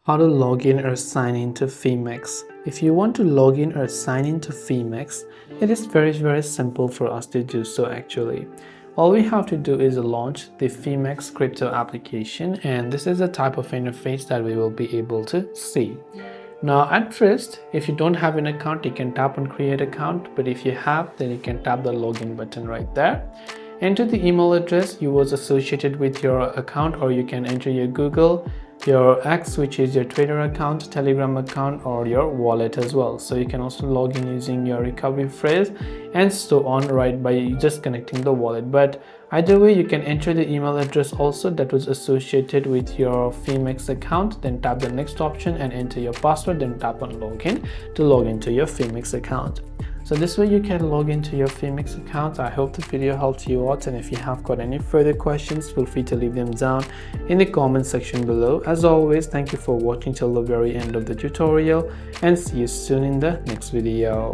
How to log in or sign into Phemex. If you want to log in or sign into Phemex, it is very simple for us to do so actually. All we have to do is launch the Phemex crypto application, and this is the type of interface that we will be able to see. Now at first, if you don't have an account, you can tap on create account, but if you have, then you can tap the login button right there. Enter the email address you was associated with your account, or you can enter your Google, your X, which is your Twitter account, Telegram account, or your wallet as well. So you can also log in using your recovery phrase and so on, right, by just connecting the wallet. But either way, you can enter the email address also that was associated with your Phemex account, then tap the next option and enter your password, then tap on login to log into your Phemex account. So this way you can log into your Phemex account. I hope the video helped you out, and if you have got any further questions, feel free to leave them down in the comment section below. As always, thank you for watching till the very end of the tutorial, and see you soon in the next video.